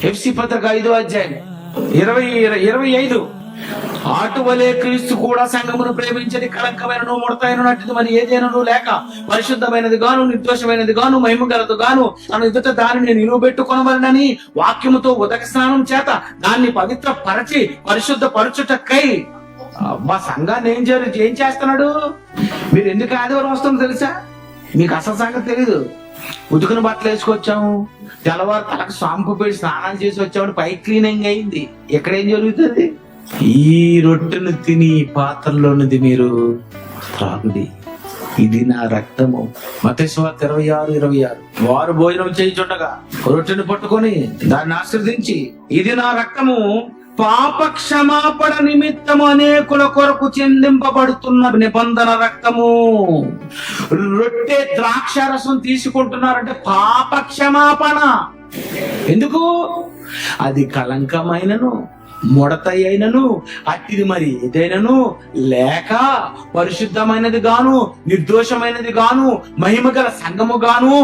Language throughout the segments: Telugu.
ఎఫ్సి పత్రిక 5వ అధ్యాయం 25. అటువలే క్రీస్తు కూడా సంఘమును ప్రేమించని కళంకమైనను ముడతైనను అట్టిది మరి ఏదైనను లేక పరిశుద్ధమైనది గాను నిర్దోషమైనది గాను మహిమ గలదు గాను తన ఎదుట దానిని నిలువబెట్టుకొనవలనని వాక్యముతో ఉదక స్నానం చేత దాన్ని పవిత్ర పరచి పరిశుద్ధ పరచుటకై. మా సంఘాన్ని ఏం చేస్తున్నాడు? మీరు ఎందుకు ఆదివారం వస్తుందో తెలుసా? మీకు అసలు సంగతి తెలీదు. ఉతుకుని బట్టలు వేసుకొచ్చాము, తెల్లవారు తలకు షాంపూ పెట్టి స్నానాలు చేసి వచ్చామని పై క్లీనింగ్ అయింది. ఎక్కడేం జరుగుతుంది? ఈ రొట్టెను తిని పాత్రలోనిది మీరు త్రాగుడి, ఇది నా రక్తము. మత్తయి సువార్త 26:26. వారు భోజనం చేయించుండగా రొట్టెను పట్టుకొని దాన్ని ఆశీర్వదించి, ఇది నా రక్తము, పాప క్షమాపణ నిమిత్తము అనేకుల కొరకు చెందింపబడుతున్న నిబంధన రక్తము. రొట్టె ద్రాక్షారసం తీసుకుంటున్నారంటే పాప క్షమాపణ. ఎందుకు? అది కళంకమైనను ముడత అయినను అట్టిది మరి ఏదైనను లేక పరిశుద్ధమైనది గాను నిర్దోషమైనది గాను మహిమ గల సంఘము గాను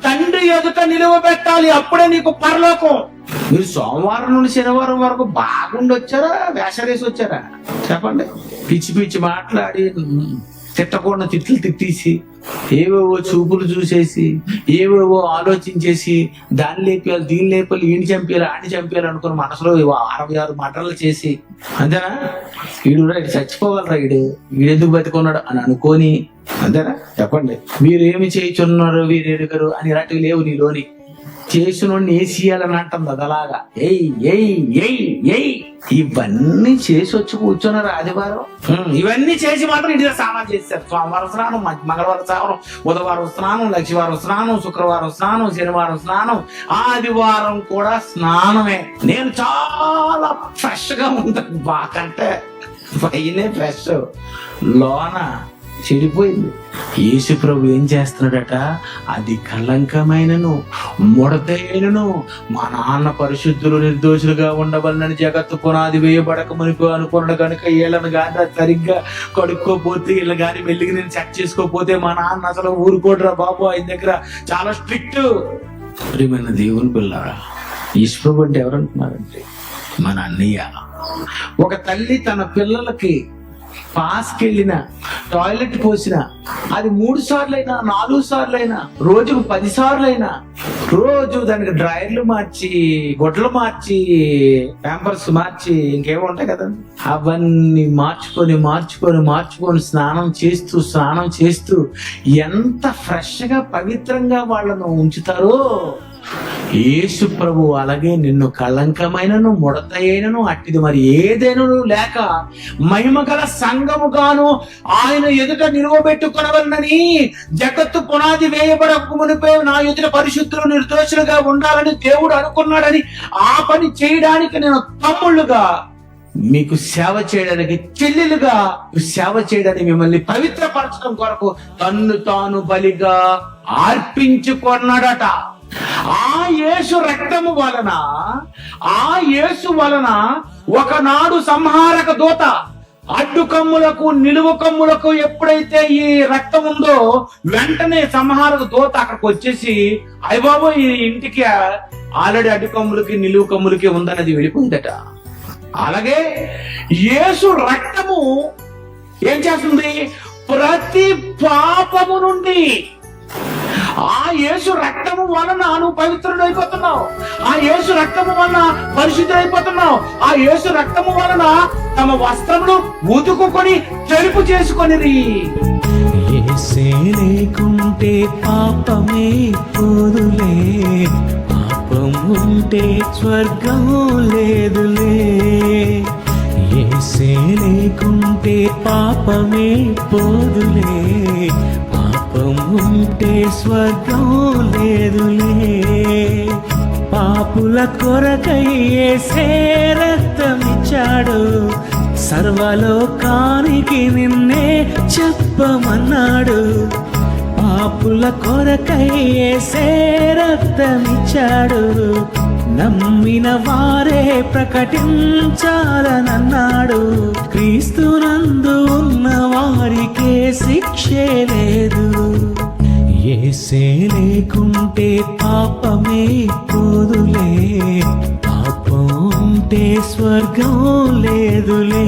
తండ్రి ఎదుట నిలువబెట్టాలి. అప్పుడే నీకు పరలోకం. మీరు సోమవారం నుండి శనివారం వరకు బాగుండి వచ్చారా, వేషరేసి వచ్చారా? చెప్పండి. పిచ్చి పిచ్చి మాట్లాడి తిట్టకుండా తిట్లు తిట్టేసి ఏవేవో చూపులు చూసేసి ఏవేవో ఆలోచించేసి దాన్ని లేపేయాలి దీన్ని లేపాలి ఈయన చంపేయాలి ఆడిని చంపేయాలి అనుకుని మనసులో 66 మటర్లు చేసి, అంతేనా? వీడు చచ్చిపోగలరా, వీడెందుకు బతికున్నాడు అని అనుకోని, అంతేనా? చెప్పండి. మీరు ఏమి చేయుచున్నారు వీరు ఎరుగరు అని ఇలాంటివి లేవు నీలోని. చేసిన వేసియాలని అంటుంది అదలాగా. ఇవన్నీ చేసి వచ్చి కూర్చున్నారు ఆదివారం. ఇవన్నీ చేసి మాత్రం ఇంటి స్నానాలు చేశారు. సోమవారం స్నానం, మంగళవారం స్నానం, బుధవారం స్నానం, లక్షవారం స్నానం, శుక్రవారం స్నానం, శనివారం స్నానం, ఆదివారం కూడా స్నానమే. నేను చాలా ఫ్రెష్ గా ఉంటాను. బాకంటే పైనే ఫ్రెష్, లోన చెడిపోయింది. యేసు ప్రభు ఏం చేస్తున్నాడట? అది కళంకమైనను ముడతైనను మా నాన్న పరిశుద్ధులు నిర్దోషులుగా ఉండవలనని జగత్తు పునాది వేయబడక మునిపి అనుకున్నాడు కనుక వీళ్ళని కానీ సరిగ్గా కడుక్కోపోతే వీళ్ళు కానీ మెల్లిగి నేను చెక్ చేసుకోపోతే మా నాన్న అసలు ఊరుకోడరా బాబు, ఆయన దగ్గర చాలా స్ట్రిక్ట్. ప్రియమైన దేవుని పిల్లారా, యేసు ప్రభు అంటే ఎవరంటున్నారంటే మన అన్నయ్య. ఒక తల్లి తన పిల్లలకి పాస్కెళ్ళిన టాయిలెట్ పోసిన అది 3 సార్లైనా 4 సార్లైనా రోజుకు 10 సార్లైనా రోజు దానికి డ్రైర్లు మార్చి గొడ్లు మార్చి ప్యాంపర్స్ మార్చి ఇంకేమో ఉంటాయి కదా, అవన్నీ మార్చుకొని స్నానం చేస్తూ ఎంత ఫ్రెష్ గా పవిత్రంగా వాళ్ళను ఉంచుతారో యేసు ప్రభు అలాగే నిన్ను కళంకమైనను ముడతైనను అట్టిది మరి ఏదైనను లేక మహిమ గల సంఘము గాను ఆయన ఎదుట నిలువబెట్టుకొనవలనని జగత్తు పునాది వేయబడక మునిపే నా ఎదుట పరిశుద్ధులు నిర్దోషులుగా ఉండాలని దేవుడు అనుకున్నాడని ఆ పని చేయడానికి నేను తమ్ముళ్ళుగా మీకు సేవ చేయడానికి, చెల్లెలుగా సేవ చేయడానికి, మిమ్మల్ని పవిత్రపరచడం కొరకు తన్ను తాను బలిగా అర్పించుకున్నాడట. ఆ యేసు రక్తము వలన ఒకనాడు సంహారక దూత అడ్డు కమ్ములకు నిలువు కమ్ములకు ఎప్పుడైతే ఈ రక్తం ఉందో వెంటనే సంహారక దూత అక్కడికి వచ్చేసి అయ్యబాబు ఈ ఇంటికి ఆల్రెడీ అడ్డు కమ్ములకి నిలువు కమ్ములకి ఉందన్నది వెళ్ళిపోయిందట. అలాగే యేసు రక్తము ఏం చేస్తుంది? ప్రతి పాపము నుండి ఆ యేసు రక్తము వలన నువ్వు పవిత్రుడు అయిపోతున్నావు. ఆ యేసు రక్తము వలన పరిశుద్ధుడు అయిపోతున్నావు. ఆ యేసు రక్తము వలన తమ వస్త్రములు ఉతుకుకొని తెలుపు చేసుకొనిరి. యేసే లేకుంటే పాపమే పోదులే, పాపం ఉంటే స్వర్గం లేదులే. యేసే లేకుంటే పాపమే పోదులే, పాపం ఉంటే స్వర్గం లేదులే. పాపుల కొరకై యేసే రక్తమిచ్చాడు, సర్వలోకానికి నిన్నే చెప్పమన్నాడు. పాపుల కొరకై యేసే రక్తమిచ్చాడు, నమ్మిన వారే ప్రకటించాలనన్నాడు. క్రీస్తునందు ఉన్న వారికే శిక్షే లేదు. యేసే లేకుంటే పాపమే పోదులే, పాపం ఉంటే స్వర్గం లేదులే.